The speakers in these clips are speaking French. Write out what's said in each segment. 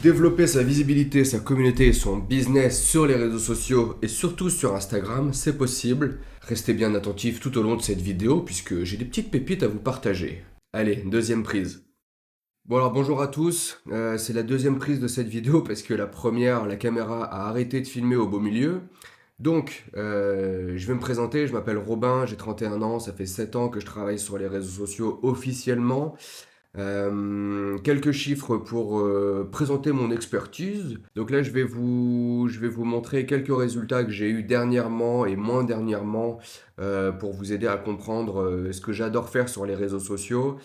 Développer sa visibilité, sa communauté et son business sur les réseaux sociaux et surtout sur Instagram, c'est possible. Restez bien attentifs tout au long de cette vidéo puisque j'ai des petites pépites à vous partager. Allez, deuxième prise. Bon alors bonjour à tous, c'est la deuxième prise de cette vidéo parce que la première, la caméra a arrêté de filmer au beau milieu. Donc, je vais me présenter, je m'appelle Robin, j'ai 31 ans, ça fait 7 ans que je travaille sur les réseaux sociaux officiellement. Quelques chiffres pour présenter mon expertise. Donc là, je vais vous montrer quelques résultats que j'ai eu dernièrement et moins dernièrement pour vous aider à comprendre ce que j'adore faire sur les réseaux sociaux.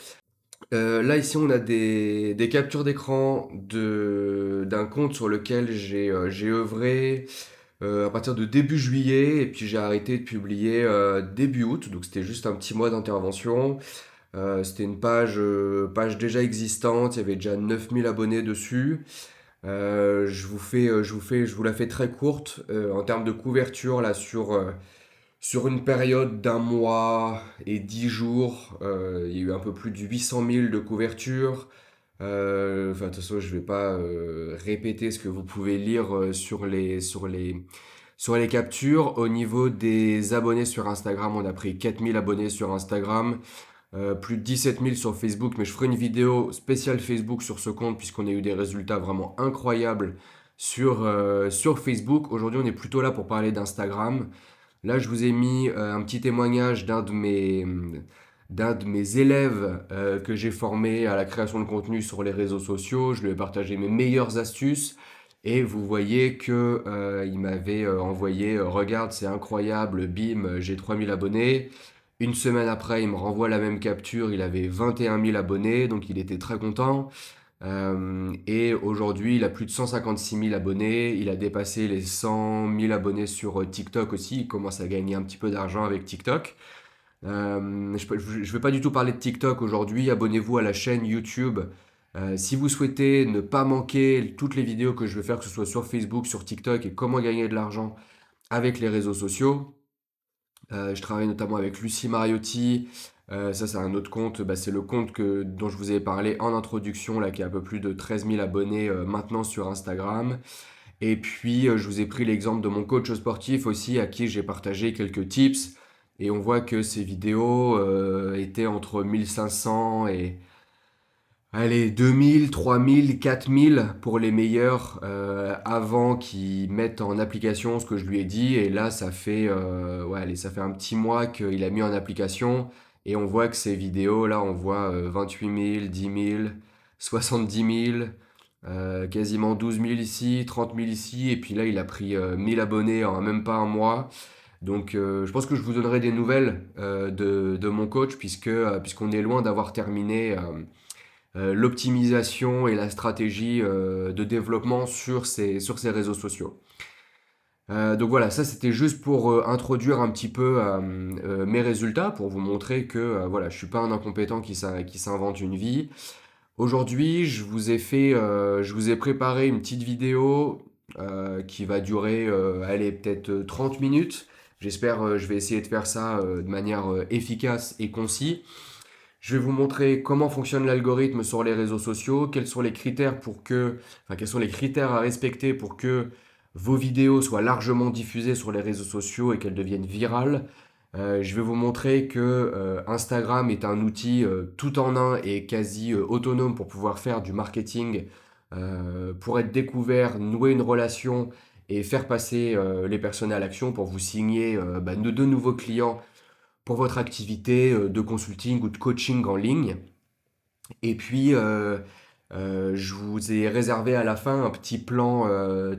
Là, ici, on a des captures d'écran d'un compte sur lequel j'ai œuvré à partir de début juillet et puis j'ai arrêté de publier début août. Donc c'était juste un petit mois d'intervention. C'était une page déjà existante, il y avait déjà 9000 abonnés dessus. Je vous la fais très courte en termes de couverture là sur une période d'un mois et 10 jours. Il y a eu un peu plus de 800 000 de couverture. Enfin, de toute façon, je vais pas répéter ce que vous pouvez lire sur les captures. Au niveau des abonnés sur Instagram, on a pris 4000 abonnés sur Instagram. Plus de 17 000 sur Facebook, mais je ferai une vidéo spéciale Facebook sur ce compte puisqu'on a eu des résultats vraiment incroyables sur Facebook. Aujourd'hui, on est plutôt là pour parler d'Instagram. Là, je vous ai mis un petit témoignage d'un de mes élèves que j'ai formé à la création de contenu sur les réseaux sociaux. Je lui ai partagé mes meilleures astuces et vous voyez que il m'avait envoyé regarde, c'est incroyable, bim, j'ai 3000 abonnés. Une semaine après, il me renvoie la même capture, il avait 21 000 abonnés, donc il était très content. Et aujourd'hui, il a plus de 156 000 abonnés, il a dépassé les 100 000 abonnés sur TikTok aussi, il commence à gagner un petit peu d'argent avec TikTok. Je ne vais pas du tout parler de TikTok aujourd'hui, abonnez-vous à la chaîne YouTube. Si vous souhaitez ne pas manquer toutes les vidéos que je vais faire, que ce soit sur Facebook, sur TikTok et comment gagner de l'argent avec les réseaux sociaux. Je travaille notamment avec Lucie Mariotti. Ça, c'est un autre compte. Bah, c'est le compte dont je vous avais parlé en introduction, là, qui a un peu plus de 13 000 abonnés maintenant sur Instagram. Et puis, je vous ai pris l'exemple de mon coach sportif aussi, à qui j'ai partagé quelques tips. Et on voit que ces vidéos étaient entre 1500 et allez, 2000, 3000, 4000 pour les meilleurs avant qu'ils mettent en application ce que je lui ai dit. Et là, ouais, allez, ça fait un petit mois qu'il a mis en application. Et on voit que ces vidéos, là, on voit 28 000, 10 000, 70 000, quasiment 12 000 ici, 30 000 ici. Et puis là, il a pris 1000 abonnés en même pas un mois. Donc, je pense que je vous donnerai des nouvelles de mon coach puisqu'on est loin d'avoir terminé l'optimisation et la stratégie de développement sur ces réseaux sociaux. Donc voilà, ça c'était juste pour introduire un petit peu mes résultats, pour vous montrer que voilà, je suis pas un incompétent qui s'invente une vie. Aujourd'hui, je vous ai préparé une petite vidéo qui va durer, allez, peut-être 30 minutes. J'espère, je vais essayer de faire ça de manière efficace et concise. Je vais vous montrer comment fonctionne l'algorithme sur les réseaux sociaux, quels sont les critères à respecter pour que vos vidéos soient largement diffusées sur les réseaux sociaux et qu'elles deviennent virales. Je vais vous montrer que Instagram est un outil tout en un et quasi autonome pour pouvoir faire du marketing, pour être découvert, nouer une relation et faire passer les personnes à l'action pour vous signer de nouveaux clients pour votre activité de consulting ou de coaching en ligne. Et puis, je vous ai réservé à la fin un petit plan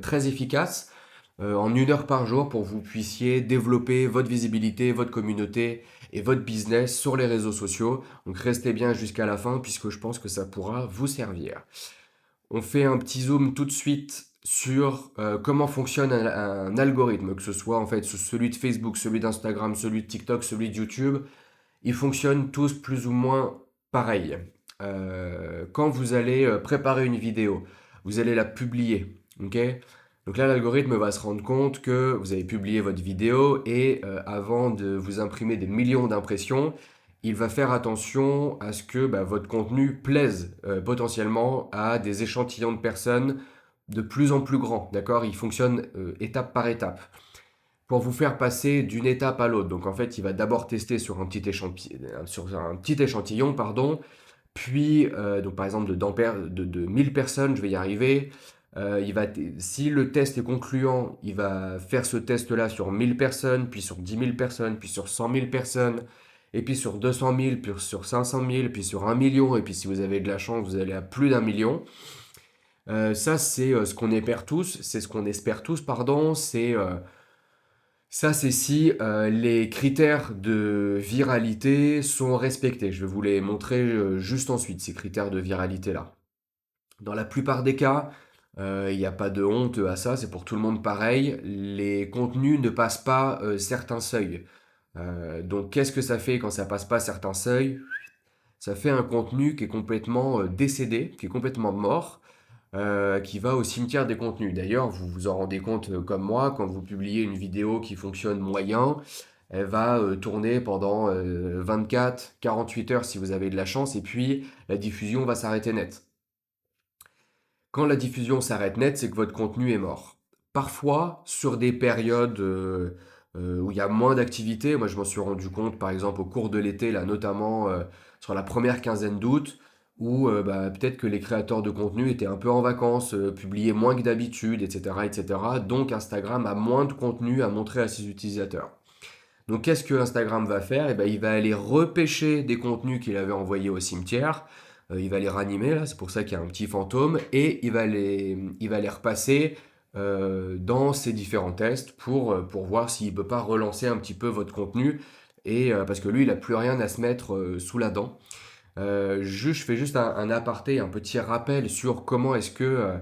très efficace en 1 heure par jour pour que vous puissiez développer votre visibilité, votre communauté et votre business sur les réseaux sociaux. Donc restez bien jusqu'à la fin puisque je pense que ça pourra vous servir. On fait un petit zoom tout de suite sur comment fonctionne un algorithme, que ce soit en fait celui de Facebook, celui d'Instagram, celui de TikTok, celui de YouTube. Ils fonctionnent tous plus ou moins pareil. Quand vous allez préparer une vidéo, vous allez la publier, ok? Donc là, l'algorithme va se rendre compte que vous avez publié votre vidéo et avant de vous imprimer des millions d'impressions, il va faire attention à ce que votre contenu plaise potentiellement à des échantillons de personnes de plus en plus grands. D'accord? Il fonctionne étape par étape pour vous faire passer d'une étape à l'autre. Donc en fait, il va d'abord tester sur un petit échantillon, pardon, puis donc par exemple de 1000 personnes, je vais y arriver. Si le test est concluant, il va faire ce test-là sur 1000 personnes, puis sur 10 000 personnes, puis sur 100 000 personnes, et puis sur 200 000, puis sur 500 000, puis sur 1 million, et puis si vous avez de la chance, vous allez à plus d'1 million. Ça, c'est ce qu'on espère tous, pardon. Ça, c'est si les critères de viralité sont respectés. Je vais vous les montrer juste ensuite, ces critères de viralité-là. Dans la plupart des cas, il n'y a pas de honte à ça, c'est pour tout le monde pareil. Les contenus ne passent pas certains seuils. Donc, qu'est-ce que ça fait quand ça passe pas certains seuils? Ça fait un contenu qui est complètement décédé, qui est complètement mort, qui va au cimetière des contenus. D'ailleurs, vous vous en rendez compte comme moi, quand vous publiez une vidéo qui fonctionne moyen, elle va tourner pendant 24-48 heures si vous avez de la chance, et puis la diffusion va s'arrêter net. Quand la diffusion s'arrête net, c'est que votre contenu est mort. Parfois, sur des périodes où il y a moins d'activité, moi je m'en suis rendu compte par exemple au cours de l'été, là notamment sur la première quinzaine d'août, où peut-être que les créateurs de contenu étaient un peu en vacances, publiaient moins que d'habitude, etc., etc. Donc Instagram a moins de contenu à montrer à ses utilisateurs. Donc qu'est-ce que Instagram va faire? Eh ben, il va aller repêcher des contenus qu'il avait envoyés au cimetière. Il va les ranimer, là, c'est pour ça qu'il y a un petit fantôme, et il va les repasser dans ses différents tests pour voir s'il ne peut pas relancer un petit peu votre contenu, et parce que lui, il n'a plus rien à se mettre sous la dent. Je fais juste un aparté, un petit rappel sur comment est-ce que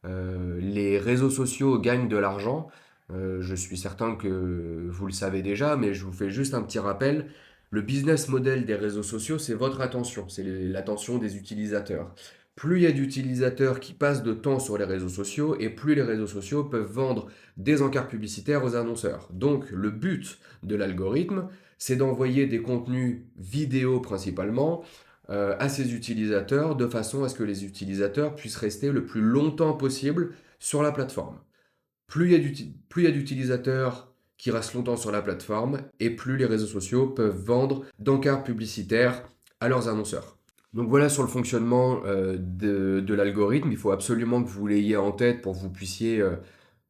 les réseaux sociaux gagnent de l'argent. Je suis certain que vous le savez déjà, mais je vous fais juste un petit rappel. Le business model des réseaux sociaux, c'est votre attention, c'est l'attention des utilisateurs. Plus il y a d'utilisateurs qui passent de temps sur les réseaux sociaux, et plus les réseaux sociaux peuvent vendre des encarts publicitaires aux annonceurs. Donc le but de l'algorithme, c'est d'envoyer des contenus vidéo principalement à ses utilisateurs de façon à ce que les utilisateurs puissent rester le plus longtemps possible sur la plateforme. Plus il y a d'utilisateurs qui restent longtemps sur la plateforme et plus les réseaux sociaux peuvent vendre d'encarts publicitaires à leurs annonceurs. Donc voilà sur le fonctionnement de l'algorithme. Il faut absolument que vous l'ayez en tête pour que vous puissiez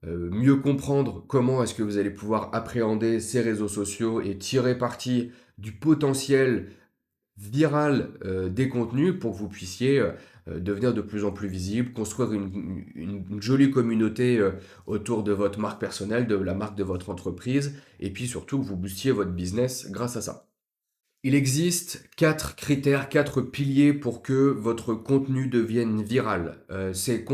mieux comprendre comment est-ce que vous allez pouvoir appréhender ces réseaux sociaux et tirer parti du potentiel viral des contenus pour que vous puissiez devenir de plus en plus visible, construire une jolie communauté autour de votre marque personnelle, de la marque de votre entreprise, et puis surtout que vous boostiez votre business grâce à ça. Il existe 4 critères, 4 piliers pour que votre contenu devienne viral. Ces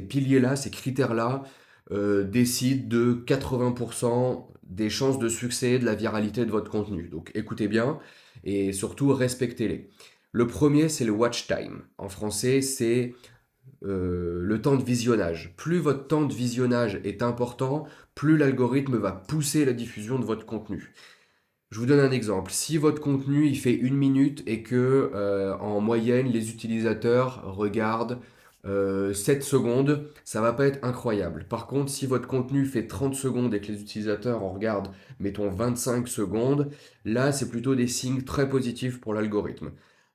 piliers-là, ces critères-là, décident de 80% des chances de succès de la viralité de votre contenu. Donc écoutez bien et surtout respectez-les. Le premier, c'est le watch time. En français, c'est le temps de visionnage. Plus votre temps de visionnage est important, plus l'algorithme va pousser la diffusion de votre contenu. Je vous donne un exemple. Si votre contenu il fait 1 minute et que en moyenne les utilisateurs regardent 7 secondes, ça va pas être incroyable. Par contre, si votre contenu fait 30 secondes et que les utilisateurs en regardent, mettons 25 secondes, là c'est plutôt des signes très positifs pour l'algorithme.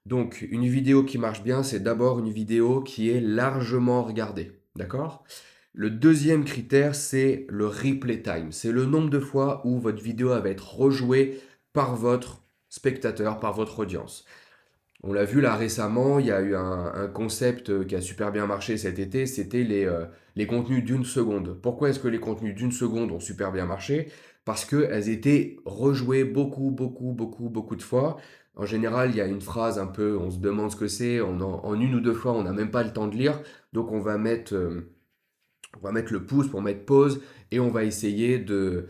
Donc une vidéo qui marche bien, c'est d'abord une vidéo qui est largement regardée. D'accord? Le deuxième critère, c'est le replay time. C'est le nombre de fois où votre vidéo va être rejouée par votre spectateur, par votre audience. On l'a vu là récemment, il y a eu un concept qui a super bien marché cet été, c'était les contenus d'une seconde. Pourquoi est-ce que les contenus d'une seconde ont super bien marché? Parce qu'elles étaient rejouées beaucoup, beaucoup, beaucoup, beaucoup de fois. En général, il y a une phrase un peu, on se demande ce que c'est, en une ou deux fois, on n'a même pas le temps de lire, donc on va mettre le pouce pour mettre pause et on va essayer de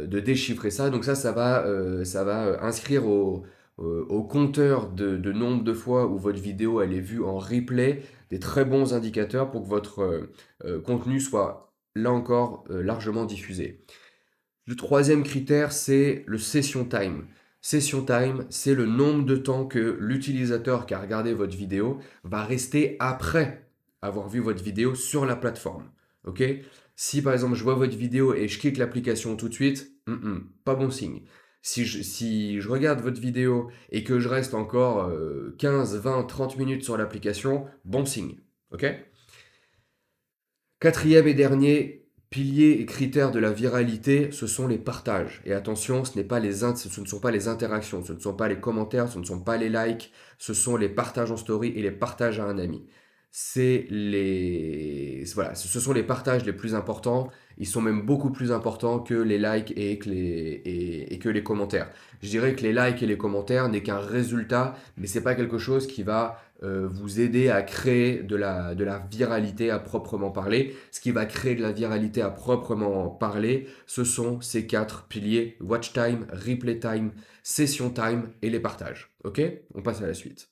déchiffrer ça. Donc ça va inscrire au compteur de nombre de fois où votre vidéo elle est vue en replay des très bons indicateurs pour que votre contenu soit là encore largement diffusé. Le troisième critère, c'est le session time. Session time, c'est le nombre de temps que l'utilisateur qui a regardé votre vidéo va rester après avoir vu votre vidéo sur la plateforme. Ok? Si par exemple je vois votre vidéo et je quitte l'application tout de suite, pas bon signe. Si je regarde votre vidéo et que je reste encore 15, 20, 30 minutes sur l'application, bon signe. Ok? Quatrième et dernier pilier et critère de la viralité, ce sont les partages. Et attention, ce ne sont pas les interactions, ce ne sont pas les commentaires, ce ne sont pas les likes, ce sont les partages en story et les partages à un ami. Voilà, ce sont les partages les plus importants. Ils sont même beaucoup plus importants que les likes et que les commentaires. Je dirais que les likes et les commentaires n'est qu'un résultat, mais c'est pas quelque chose qui va vous aider à créer de la viralité à proprement parler. Ce qui va créer de la viralité à proprement parler, ce sont ces quatre piliers: watch time, replay time, session time et les partages. Ok? On passe à la suite.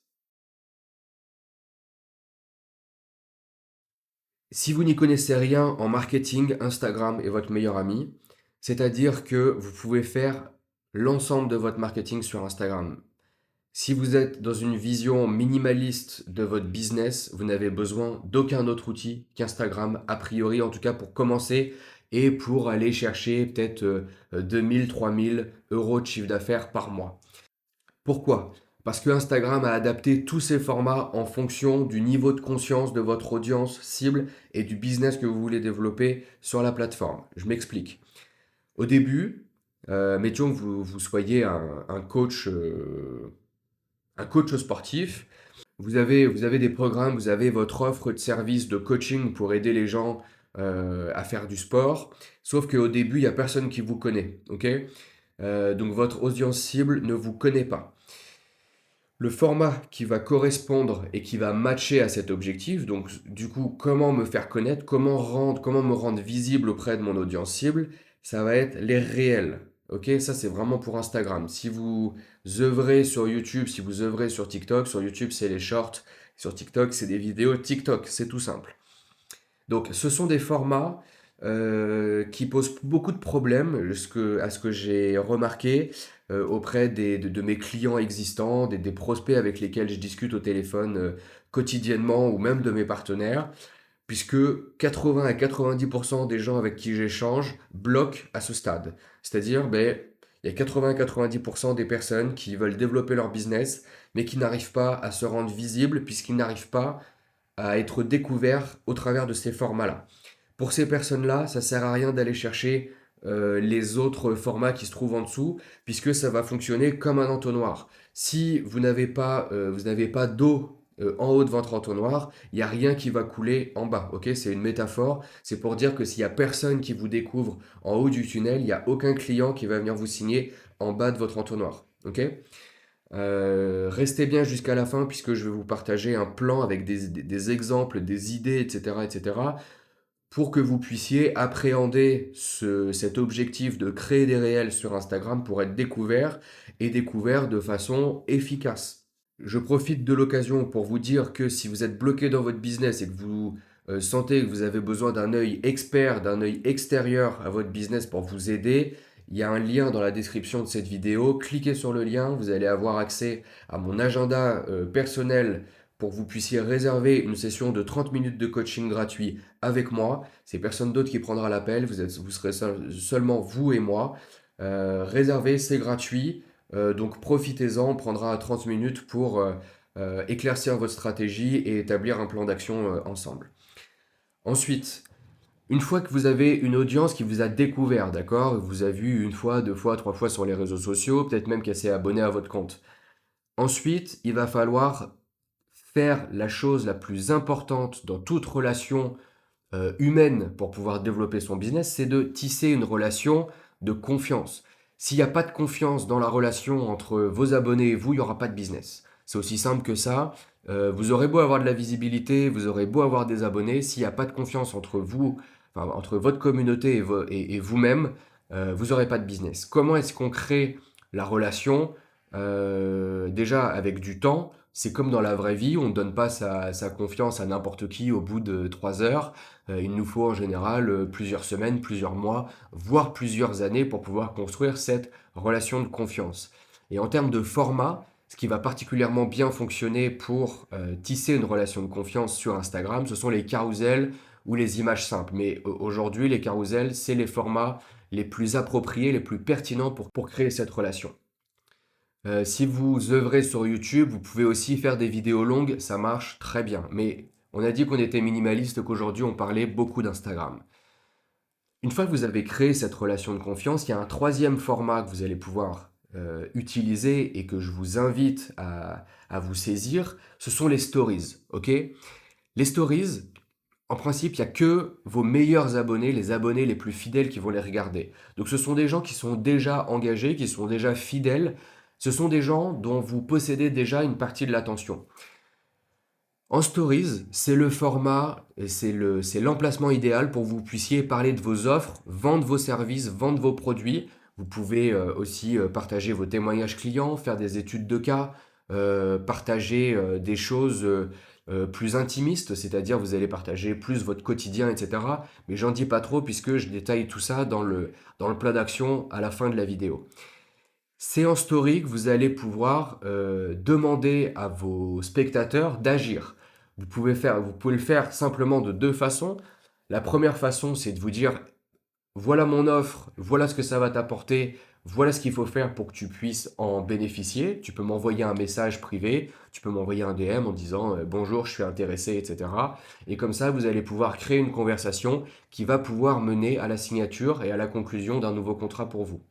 Si vous n'y connaissez rien en marketing, Instagram est votre meilleur ami. C'est-à-dire que vous pouvez faire l'ensemble de votre marketing sur Instagram. Si vous êtes dans une vision minimaliste de votre business, vous n'avez besoin d'aucun autre outil qu'Instagram, a priori, en tout cas pour commencer et pour aller chercher peut-être 2000, 3000 euros de chiffre d'affaires par mois. Pourquoi? Parce que Instagram a adapté tous ses formats en fonction du niveau de conscience de votre audience cible et du business que vous voulez développer sur la plateforme. Je m'explique. Au début, mettons que vous soyez un coach sportif. Vous avez des programmes, vous avez votre offre de service de coaching pour aider les gens à faire du sport. Sauf qu'au début, il n'y a personne qui vous connaît. Ok? Donc votre audience cible ne vous connaît pas. Le format qui va correspondre et qui va matcher à cet objectif, donc du coup, comment me faire connaître, comment me rendre visible auprès de mon audience cible, ça va être les réels. Ok, ça c'est vraiment pour Instagram. Si vous œuvrez sur YouTube, si vous œuvrez sur TikTok, sur YouTube c'est les shorts, sur TikTok c'est des vidéos TikTok, c'est tout simple. Donc, ce sont des formats qui posent beaucoup de problèmes, à ce que j'ai remarqué auprès de mes clients existants, des prospects avec lesquels je discute au téléphone quotidiennement ou même de mes partenaires, puisque 80 à 90% des gens avec qui j'échange bloquent à ce stade. C'est-à-dire, ben, il y a 80 à 90% des personnes qui veulent développer leur business, mais qui n'arrivent pas à se rendre visibles puisqu'ils n'arrivent pas à être découvert au travers de ces formats-là. Pour ces personnes-là, ça sert à rien d'aller chercher les autres formats qui se trouvent en dessous, puisque ça va fonctionner comme un entonnoir. Si vous n'avez pas d'eau en haut de votre entonnoir, il n'y a rien qui va couler en bas. Ok, c'est une métaphore. C'est pour dire que s'il n'y a personne qui vous découvre en haut du tunnel, il n'y a aucun client qui va venir vous signer en bas de votre entonnoir. Ok? Restez bien jusqu'à la fin puisque je vais vous partager un plan avec des exemples, des idées, etc., etc., pour que vous puissiez appréhender cet objectif de créer des réels sur Instagram pour être découvert et découvert de façon efficace. Je profite de l'occasion pour vous dire que si vous êtes bloqué dans votre business et que vous sentez que vous avez besoin d'un œil expert, d'un œil extérieur à votre business pour vous aider, il y a un lien dans la description de cette vidéo. Cliquez sur le lien, vous allez avoir accès à mon agenda personnel pour que vous puissiez réserver une session de 30 minutes de coaching gratuit avec moi. C'est personne d'autre qui prendra l'appel, vous serez seulement vous et moi. Réservez, c'est gratuit. Donc profitez-en, on prendra 30 minutes pour éclaircir votre stratégie et établir un plan d'action ensemble. Ensuite, une fois que vous avez une audience qui vous a découvert, d'accord? Vous a vu une fois, deux fois, trois fois sur les réseaux sociaux, peut-être même qu'elle s'est abonnée à votre compte. Ensuite, il va falloir faire la chose la plus importante dans toute relation humaine pour pouvoir développer son business, c'est de tisser une relation de confiance. S'il n'y a pas de confiance dans la relation entre vos abonnés et vous, il n'y aura pas de business. C'est aussi simple que ça. Vous aurez beau avoir de la visibilité, vous aurez beau avoir des abonnés, s'il n'y a pas de confiance entre vous, enfin, entre votre communauté et vous-même, vous n'aurez pas de business. Comment est-ce qu'on crée la relation? Déjà avec du temps, c'est comme dans la vraie vie, on ne donne pas sa confiance à n'importe qui au bout de 3 heures. Il nous faut en général plusieurs semaines, plusieurs mois, voire plusieurs années pour pouvoir construire cette relation de confiance. Et en termes de format, ce qui va particulièrement bien fonctionner pour tisser une relation de confiance sur Instagram, ce sont les carousels ou les images simples. Mais aujourd'hui, les carousels, c'est les formats les plus appropriés, les plus pertinents pour créer cette relation. Si vous œuvrez sur YouTube, vous pouvez aussi faire des vidéos longues, ça marche très bien. Mais on a dit qu'on était minimaliste, qu'aujourd'hui on parlait beaucoup d'Instagram. Une fois que vous avez créé cette relation de confiance, il y a un troisième format que vous allez pouvoir utiliser et que je vous invite à vous saisir, ce sont les stories. Ok? Les stories, en principe, il n'y a que vos meilleurs abonnés, les abonnés les plus fidèles qui vont les regarder. Donc ce sont des gens qui sont déjà engagés, qui sont déjà fidèles. Ce sont des gens dont vous possédez déjà une partie de l'attention. En stories, c'est le format et c'est l'emplacement idéal pour que vous puissiez parler de vos offres, vendre vos services, vendre vos produits. Vous pouvez aussi partager vos témoignages clients, faire des études de cas, partager des choses plus intimistes, c'est-à-dire vous allez partager plus votre quotidien, etc. Mais j'en dis pas trop puisque je détaille tout ça dans le plan d'action à la fin de la vidéo. C'est en story que vous allez pouvoir demander à vos spectateurs d'agir. Vous pouvez le faire simplement de deux façons. La première façon, c'est de vous dire, voilà mon offre, voilà ce que ça va t'apporter, voilà ce qu'il faut faire pour que tu puisses en bénéficier. Tu peux m'envoyer un message privé, tu peux m'envoyer un DM en disant bonjour, je suis intéressé, etc. Et comme ça, vous allez pouvoir créer une conversation qui va pouvoir mener à la signature et à la conclusion d'un nouveau contrat pour vous.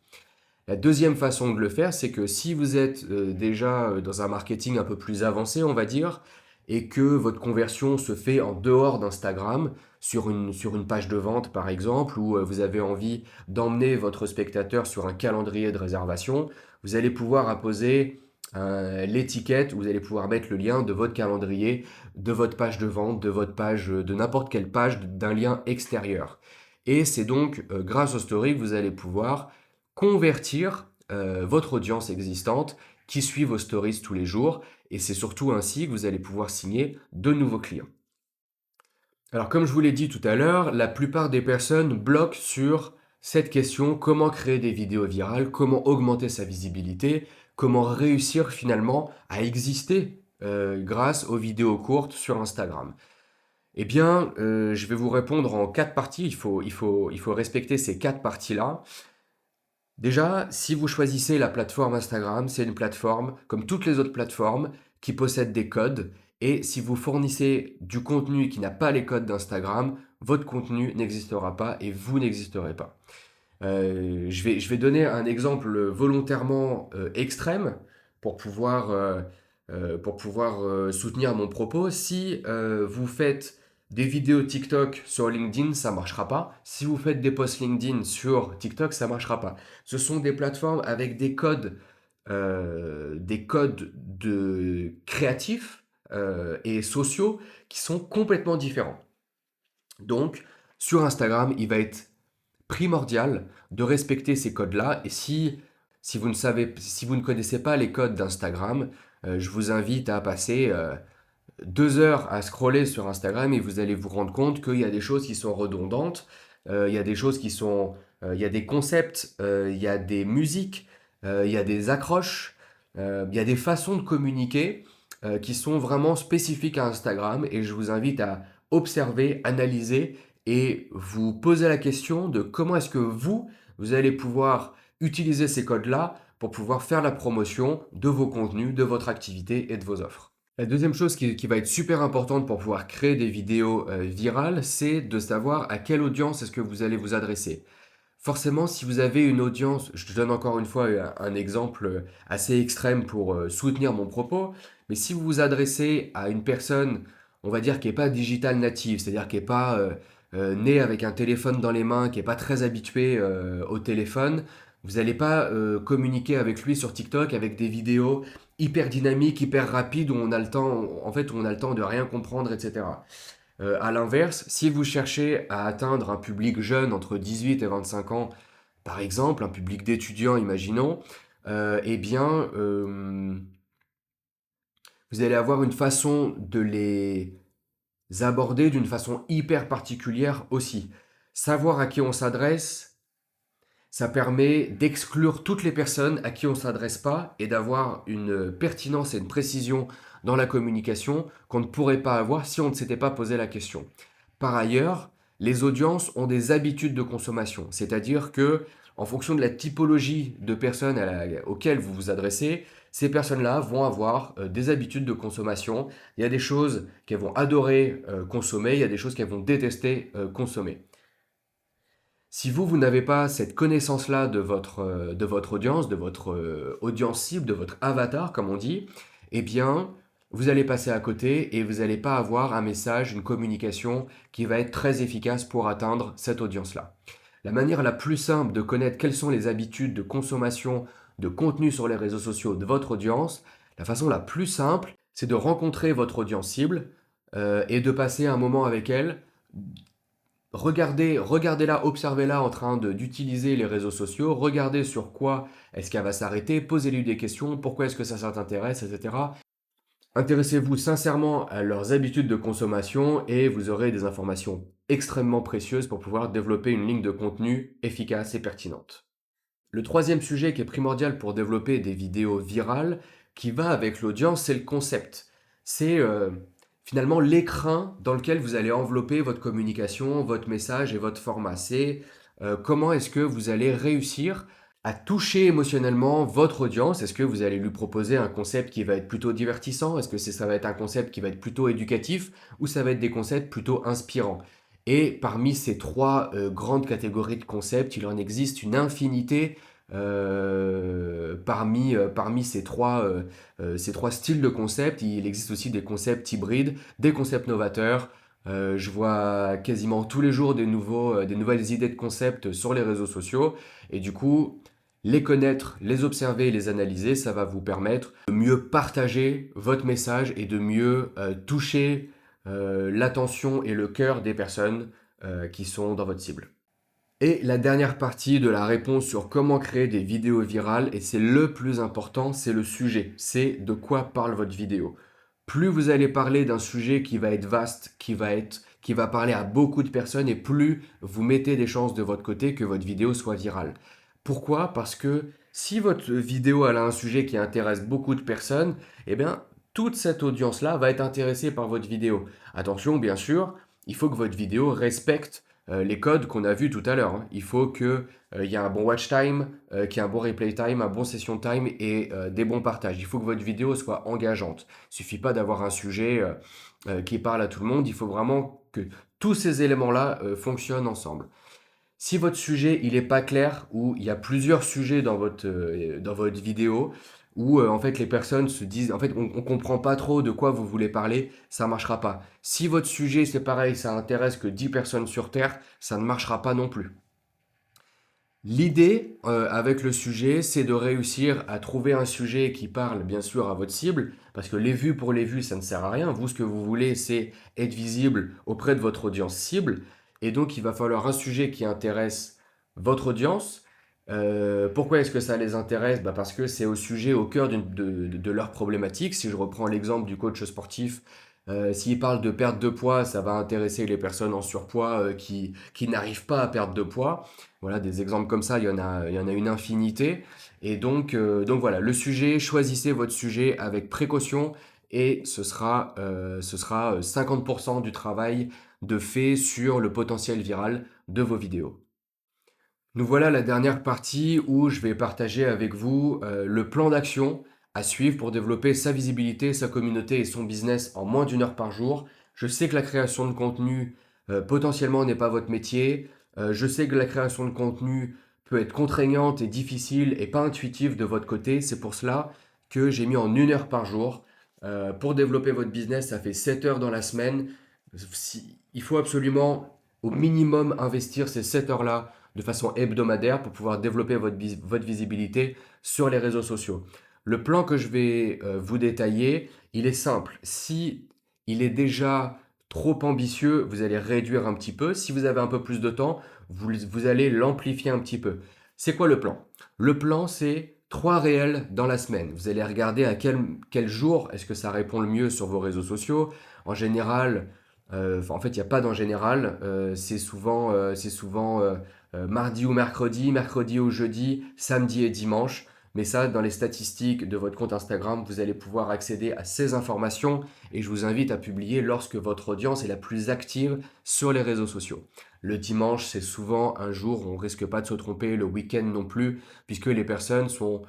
La deuxième façon de le faire, c'est que si vous êtes déjà dans un marketing un peu plus avancé, on va dire, et que votre conversion se fait en dehors d'Instagram, sur une page de vente par exemple, ou vous avez envie d'emmener votre spectateur sur un calendrier de réservation, vous allez pouvoir apposer l'étiquette, vous allez pouvoir mettre le lien de votre calendrier, de votre page de vente, de votre page, de n'importe quelle page, d'un lien extérieur. Et c'est donc grâce au story que vous allez pouvoir convertir votre audience existante qui suit vos stories tous les jours. Et c'est surtout ainsi que vous allez pouvoir signer de nouveaux clients. Alors comme je vous l'ai dit tout à l'heure, la plupart des personnes bloquent sur cette question, comment créer des vidéos virales, comment augmenter sa visibilité, comment réussir finalement à exister grâce aux vidéos courtes sur Instagram. Eh bien, je vais vous répondre en 4 parties. Il faut respecter ces 4 parties-là. Déjà, si vous choisissez la plateforme Instagram, c'est une plateforme, comme toutes les autres plateformes, qui possède des codes. Et si vous fournissez du contenu qui n'a pas les codes d'Instagram, votre contenu n'existera pas et vous n'existerez pas. Je vais donner un exemple volontairement extrême pour pouvoir soutenir mon propos. Si vous faites des vidéos TikTok sur LinkedIn, ça ne marchera pas. Si vous faites des posts LinkedIn sur TikTok, ça ne marchera pas. Ce sont des plateformes avec des codes de créatifs et sociaux qui sont complètement différents. Donc, sur Instagram, il va être primordial de respecter ces codes-là. Et si vous ne connaissez pas les codes d'Instagram, je vous invite à passer 2 heures à scroller sur Instagram et vous allez vous rendre compte qu'il y a des choses qui sont redondantes, il y a des choses il y a des concepts, il y a des musiques, il y a des accroches, il y a des façons de communiquer qui sont vraiment spécifiques à Instagram et je vous invite à observer, analyser et vous poser la question de comment est-ce que vous allez pouvoir utiliser ces codes-là pour pouvoir faire la promotion de vos contenus, de votre activité et de vos offres. La deuxième chose qui va être super importante pour pouvoir créer des vidéos virales, c'est de savoir à quelle audience est-ce que vous allez vous adresser. Forcément, si vous avez une audience, je te donne encore une fois un exemple assez extrême pour soutenir mon propos, mais si vous vous adressez à une personne, on va dire, qui n'est pas digital native, c'est-à-dire qui n'est pas née avec un téléphone dans les mains, qui n'est pas très habitué au téléphone, vous n'allez pas communiquer avec lui sur TikTok avec des vidéos hyper dynamiques, hyper rapides, où on a le temps, en fait, où on a le temps de rien comprendre, etc. À l'inverse, si vous cherchez à atteindre un public jeune entre 18 et 25 ans, par exemple, un public d'étudiants, imaginons, eh bien, vous allez avoir une façon de les aborder d'une façon hyper particulière aussi. Savoir à qui on s'adresse, Ça permet d'exclure toutes les personnes à qui on ne s'adresse pas et d'avoir une pertinence et une précision dans la communication qu'on ne pourrait pas avoir si on ne s'était pas posé la question. Par ailleurs, les audiences ont des habitudes de consommation, c'est-à-dire que en fonction de la typologie de personnes auxquelles vous vous adressez, ces personnes-là vont avoir des habitudes de consommation. Il y a des choses qu'elles vont adorer consommer, il y a des choses qu'elles vont détester consommer. Si vous n'avez pas cette connaissance-là de votre audience, de votre audience cible, de votre avatar, comme on dit, eh bien, vous allez passer à côté et vous n'allez pas avoir un message, une communication qui va être très efficace pour atteindre cette audience-là. La manière la plus simple de connaître quelles sont les habitudes de consommation de contenu sur les réseaux sociaux de votre audience, la façon la plus simple, c'est de rencontrer votre audience cible et de passer un moment avec elle. Regardez-la, observez-la en train d'utiliser les réseaux sociaux, regardez sur quoi est-ce qu'elle va s'arrêter, posez-lui des questions, pourquoi est-ce que ça t'intéresse, etc. Intéressez-vous sincèrement à leurs habitudes de consommation et vous aurez des informations extrêmement précieuses pour pouvoir développer une ligne de contenu efficace et pertinente. Le troisième sujet qui est primordial pour développer des vidéos virales, qui va avec l'audience, c'est le concept. C'est finalement l'écrin dans lequel vous allez envelopper votre communication, votre message et votre format. C'est comment est-ce que vous allez réussir à toucher émotionnellement votre audience. Est-ce que vous allez lui proposer un concept qui va être plutôt divertissant? Est-ce que ça va être un concept qui va être plutôt éducatif? Ou ça va être des concepts plutôt inspirants? Et parmi ces trois grandes catégories de concepts, il en existe une infinité parmi ces trois styles de concepts. Il existe aussi des concepts hybrides, des concepts novateurs. Je vois quasiment tous les jours des nouvelles idées de concepts sur les réseaux sociaux. Et du coup, les connaître, les observer, les analyser, ça va vous permettre de mieux partager votre message et de mieux toucher l'attention et le cœur des personnes qui sont dans votre cible. Et la dernière partie de la réponse sur comment créer des vidéos virales, et c'est le plus important, c'est le sujet. C'est de quoi parle votre vidéo. Plus vous allez parler d'un sujet qui va être vaste, qui va parler à beaucoup de personnes, et plus vous mettez des chances de votre côté que votre vidéo soit virale. Pourquoi? Parce que si votre vidéo elle a un sujet qui intéresse beaucoup de personnes, eh bien, toute cette audience-là va être intéressée par votre vidéo. Attention, bien sûr, il faut que votre vidéo respecte les codes qu'on a vus tout à l'heure. Il faut qu'il y ait un bon watch time, qu'il y ait un bon replay time, un bon session time et des bons partages. Il faut que votre vidéo soit engageante. Il ne suffit pas d'avoir un sujet qui parle à tout le monde. Il faut vraiment que tous ces éléments-là fonctionnent ensemble. Si votre sujet il n'est pas clair ou il y a plusieurs sujets dans votre vidéo où en fait les personnes se disent en fait on comprend pas trop de quoi vous voulez parler, ça ne marchera pas. Si votre sujet c'est pareil, ça intéresse que 10 personnes sur Terre, ça ne marchera pas non plus. L'idée avec le sujet, c'est de réussir à trouver un sujet qui parle bien sûr à votre cible, parce que les vues pour les vues, ça ne sert à rien. Vous, ce que vous voulez, c'est être visible auprès de votre audience cible. Et donc, il va falloir un sujet qui intéresse votre audience. Pourquoi est-ce que ça les intéresse? Bah parce que c'est au sujet, au cœur de leur problématique. Si je reprends l'exemple du coach sportif, s'il parle de perte de poids, ça va intéresser les personnes en surpoids qui n'arrivent pas à perdre de poids. Voilà, des exemples comme ça, il y en a une infinité. Et donc voilà, le sujet, choisissez votre sujet avec précaution et ce sera 50% du travail de fait sur le potentiel viral de vos vidéos. Nous voilà à la dernière partie où je vais partager avec vous le plan d'action à suivre pour développer sa visibilité, sa communauté et son business en moins d'1 heure par jour. Je sais que la création de contenu potentiellement n'est pas votre métier. Je sais que la création de contenu peut être contraignante et difficile et pas intuitive de votre côté. C'est pour cela que j'ai mis en 1 heure par jour. Pour développer votre business, ça fait 7 heures dans la semaine. Il faut absolument au minimum investir ces 7 heures-là de façon hebdomadaire pour pouvoir développer votre visibilité sur les réseaux sociaux. Le plan que je vais vous détailler, il est simple. Si il est déjà trop ambitieux, vous allez réduire un petit peu. Si vous avez un peu plus de temps, vous allez l'amplifier un petit peu. C'est quoi le plan? Le plan, c'est 3 réels dans la semaine. Vous allez regarder à quel jour est-ce que ça répond le mieux sur vos réseaux sociaux. En général, En fait, il n'y a pas d'en général. C'est souvent mardi ou mercredi, mercredi ou jeudi, samedi et dimanche. Mais ça, dans les statistiques de votre compte Instagram, vous allez pouvoir accéder à ces informations et je vous invite à publier lorsque votre audience est la plus active sur les réseaux sociaux. Le dimanche, c'est souvent un jour où on risque pas de se tromper, le week-end non plus, puisque les personnes sont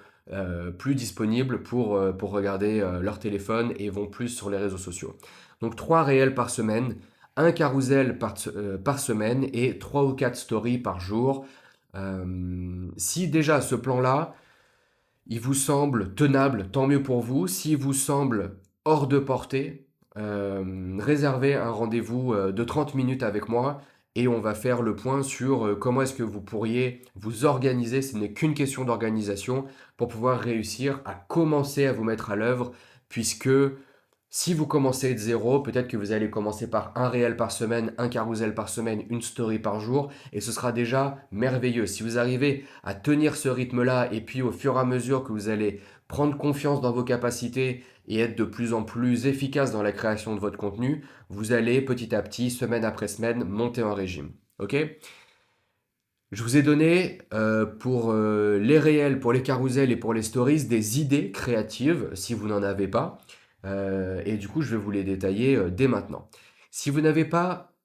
plus disponibles pour regarder leur téléphone et vont plus sur les réseaux sociaux. Donc 3 réels par semaine, un carousel par semaine et 3 ou 4 stories par jour. Si déjà ce plan-là, il vous semble tenable, tant mieux pour vous. S'il vous semble hors de portée, réservez un rendez-vous de 30 minutes avec moi et on va faire le point sur comment est-ce que vous pourriez vous organiser, ce n'est qu'une question d'organisation, pour pouvoir réussir à commencer à vous mettre à l'œuvre, puisque si vous commencez de zéro, peut-être que vous allez commencer par un réel par semaine, un carousel par semaine, une story par jour, et ce sera déjà merveilleux. Si vous arrivez à tenir ce rythme-là, et puis au fur et à mesure que vous allez prendre confiance dans vos capacités et être de plus en plus efficace dans la création de votre contenu, vous allez petit à petit, semaine après semaine, monter en régime. Ok? Je vous ai donné pour les réels, pour les carousels et pour les stories des idées créatives si vous n'en avez pas. Et du coup, je vais vous les détailler dès maintenant. Si vous n'avez pas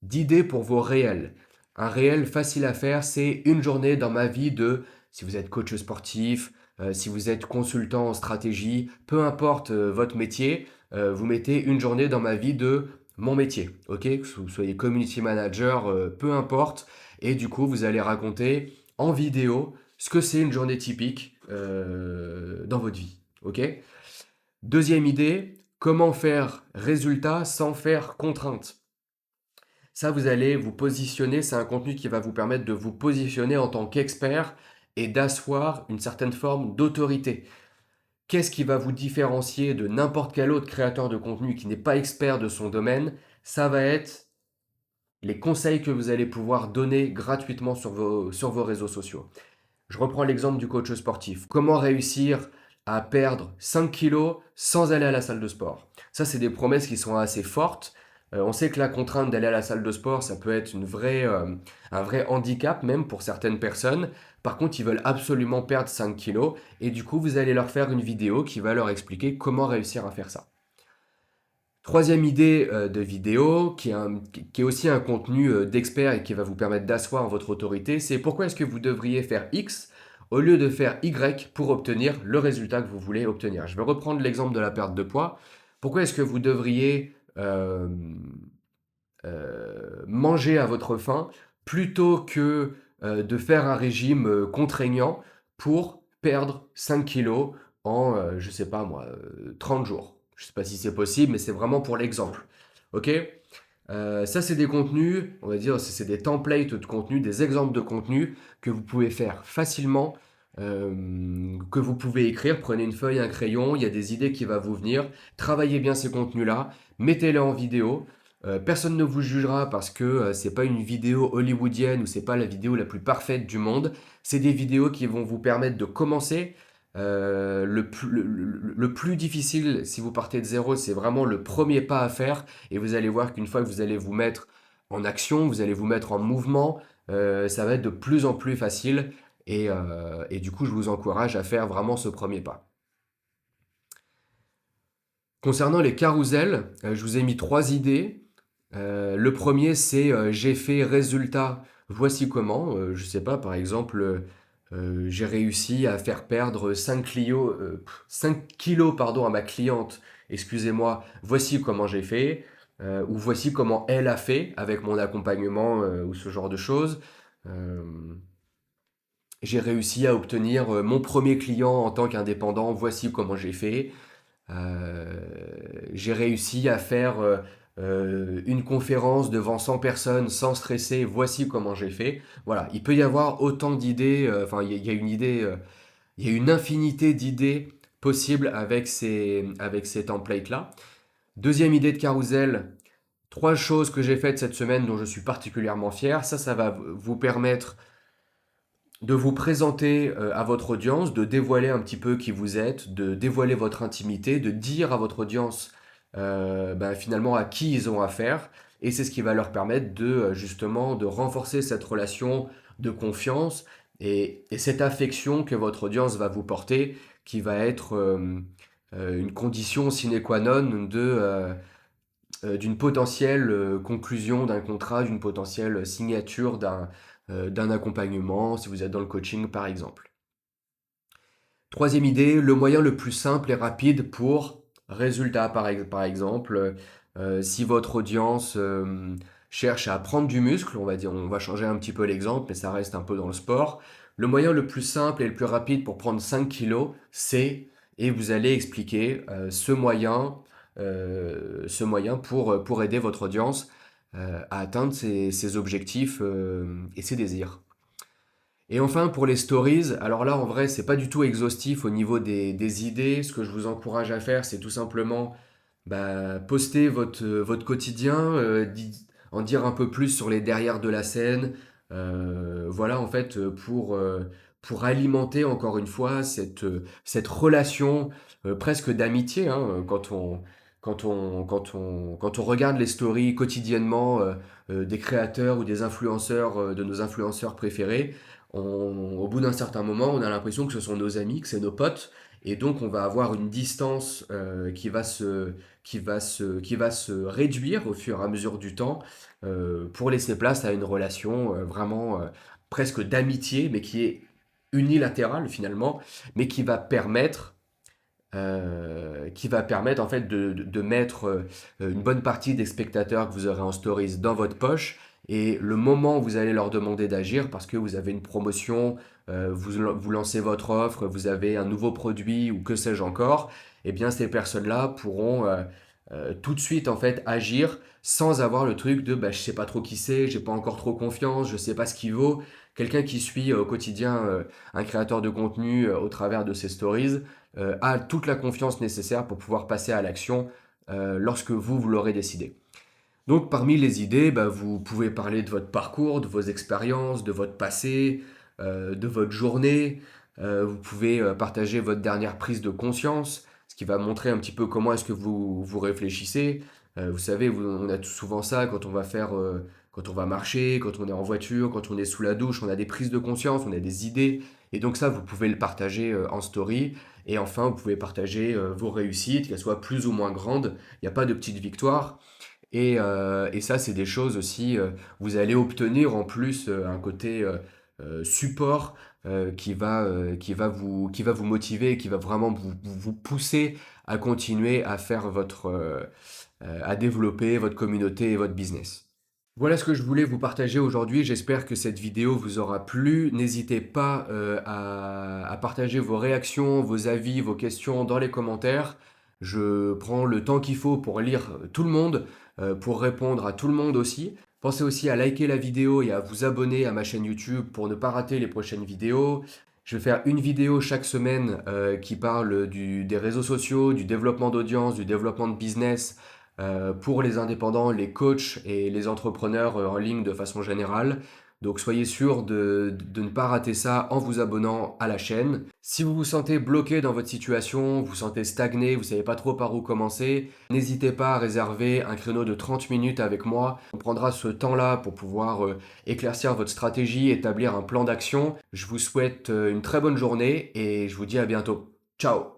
d'idées pour vos réels, un réel facile à faire, c'est une journée dans ma vie de, si vous êtes coach sportif, si vous êtes consultant en stratégie, peu importe votre métier, vous mettez une journée dans ma vie de mon métier, ok? Que vous soyez community manager, peu importe. Et du coup, vous allez raconter en vidéo ce que c'est une journée typique dans votre vie, ok? Deuxième idée, comment faire résultat sans faire contrainte. Ça, vous allez vous positionner, c'est un contenu qui va vous permettre de vous positionner en tant qu'expert et d'asseoir une certaine forme d'autorité. Qu'est-ce qui va vous différencier de n'importe quel autre créateur de contenu qui n'est pas expert de son domaine? Ça va être les conseils que vous allez pouvoir donner gratuitement sur vos réseaux sociaux. Je reprends l'exemple du coach sportif. Comment réussir à perdre 5 kilos sans aller à la salle de sport? Ça, c'est des promesses qui sont assez fortes. On sait que la contrainte d'aller à la salle de sport, ça peut être un vrai handicap même pour certaines personnes. Par contre, ils veulent absolument perdre 5 kilos et du coup, vous allez leur faire une vidéo qui va leur expliquer comment réussir à faire ça. Troisième idée de vidéo, qui est aussi un contenu d'expert et qui va vous permettre d'asseoir votre autorité, c'est pourquoi est-ce que vous devriez faire X au lieu de faire Y pour obtenir le résultat que vous voulez obtenir. Je vais reprendre l'exemple de la perte de poids. Pourquoi est-ce que vous devriez manger à votre faim plutôt que de faire un régime contraignant pour perdre 5 kilos en, je sais pas moi, 30 jours. Je sais pas si c'est possible, mais c'est vraiment pour l'exemple. Ok? Ça, c'est des contenus, on va dire, c'est des templates de contenu, des exemples de contenu que vous pouvez faire facilement, que vous pouvez écrire. Prenez une feuille, un crayon, il y a des idées qui vont vous venir. Travaillez bien ces contenus-là, mettez-les en vidéo. Personne ne vous jugera parce que c'est pas une vidéo hollywoodienne ou c'est pas la vidéo la plus parfaite du monde. C'est des vidéos qui vont vous permettre de commencer. Le plus difficile, si vous partez de zéro, c'est vraiment le premier pas à faire. Et vous allez voir qu'une fois que vous allez vous mettre en action, vous allez vous mettre en mouvement, ça va être de plus en plus facile. Et du coup, je vous encourage à faire vraiment ce premier pas. Concernant les carousels, je vous ai mis 3 idées. Le premier, c'est j'ai fait résultat, voici comment. Je sais pas, par exemple, j'ai réussi à faire perdre 5 kilos pardon, à ma cliente, excusez-moi, voici comment j'ai fait, ou voici comment elle a fait avec mon accompagnement, ou ce genre de choses. Euh, j'ai réussi à obtenir mon premier client en tant qu'indépendant, voici comment j'ai fait. Euh, j'ai réussi à faire une conférence devant 100 personnes sans stresser, voici comment j'ai fait. Voilà, il peut y avoir autant d'idées, enfin il y a une idée, il y a une infinité d'idées possibles avec ces templates-là. Deuxième idée de carousel, 3 choses que j'ai faites cette semaine dont je suis particulièrement fier. Ça va vous permettre de vous présenter à votre audience, de dévoiler un petit peu qui vous êtes, de dévoiler votre intimité, de dire à votre audience finalement à qui ils ont affaire. et c'est ce qui va leur permettre de justement de renforcer cette relation de confiance et cette affection que votre audience va vous porter, qui va être une condition sine qua non d'une potentielle conclusion d'un contrat, d'une potentielle signature d'un accompagnement, si vous êtes dans le coaching par exemple. Troisième idée, le moyen le plus simple et rapide pour résultat par exemple. Si votre audience cherche à prendre du muscle, on va dire, on va changer un petit peu l'exemple, mais ça reste un peu dans le sport. Le moyen le plus simple et le plus rapide pour prendre 5 kilos, c'est, et vous allez expliquer ce moyen pour aider votre audience à atteindre ses objectifs et ses désirs. Et enfin, pour les stories, alors là, en vrai, c'est pas du tout exhaustif au niveau des idées. Ce que je vous encourage à faire, c'est tout simplement poster votre quotidien, en dire un peu plus sur les derrière de la scène. Voilà, en fait, pour alimenter encore une fois cette relation presque d'amitié, hein, quand on regarde les stories quotidiennement des créateurs ou des influenceurs, de nos influenceurs préférés, au bout d'un certain moment, on a l'impression que ce sont nos amis, que c'est nos potes, et donc on va avoir une distance qui va se réduire au fur et à mesure du temps pour laisser place à une relation vraiment presque d'amitié, mais qui est unilatérale finalement, mais qui va permettre en fait de mettre une bonne partie des spectateurs que vous aurez en stories dans votre poche et le moment où vous allez leur demander d'agir parce que vous avez une promotion, vous lancez votre offre, vous avez un nouveau produit ou que sais-je encore, eh bien ces personnes-là pourront tout de suite en fait agir sans avoir le truc de je sais pas trop qui c'est, j'ai pas encore trop confiance, je sais pas ce qu'il vaut. Quelqu'un qui suit au quotidien un créateur de contenu au travers de ses stories a toute la confiance nécessaire pour pouvoir passer à l'action lorsque vous l'aurez décidé. Donc parmi les idées, vous pouvez parler de votre parcours, de vos expériences, de votre passé, de votre journée. Vous pouvez partager votre dernière prise de conscience, ce qui va montrer un petit peu comment est-ce que vous réfléchissez. Vous savez, on a tout souvent ça quand on va marcher, quand on est en voiture, quand on est sous la douche, on a des prises de conscience, on a des idées. Et donc ça, vous pouvez le partager en story. Et enfin, vous pouvez partager vos réussites, qu'elles soient plus ou moins grandes. Il n'y a pas de petite victoire. Et ça, c'est des choses aussi, vous allez obtenir en plus un côté support qui va vous motiver et qui va vraiment vous pousser à continuer à faire à développer votre communauté et votre business. Voilà ce que je voulais vous partager aujourd'hui. J'espère que cette vidéo vous aura plu. N'hésitez pas à partager vos réactions, vos avis, vos questions dans les commentaires. Je prends le temps qu'il faut pour lire tout le monde, pour répondre à tout le monde aussi. Pensez aussi à liker la vidéo et à vous abonner à ma chaîne YouTube pour ne pas rater les prochaines vidéos. Je vais faire une vidéo chaque semaine qui parle des réseaux sociaux, du développement d'audience, du développement de business pour les indépendants, les coachs et les entrepreneurs en ligne de façon générale. Donc soyez sûr de ne pas rater ça en vous abonnant à la chaîne. Si vous vous sentez bloqué dans votre situation, vous vous sentez stagné, vous ne savez pas trop par où commencer, n'hésitez pas à réserver un créneau de 30 minutes avec moi. On prendra ce temps-là pour pouvoir éclaircir votre stratégie, établir un plan d'action. Je vous souhaite une très bonne journée et je vous dis à bientôt. Ciao!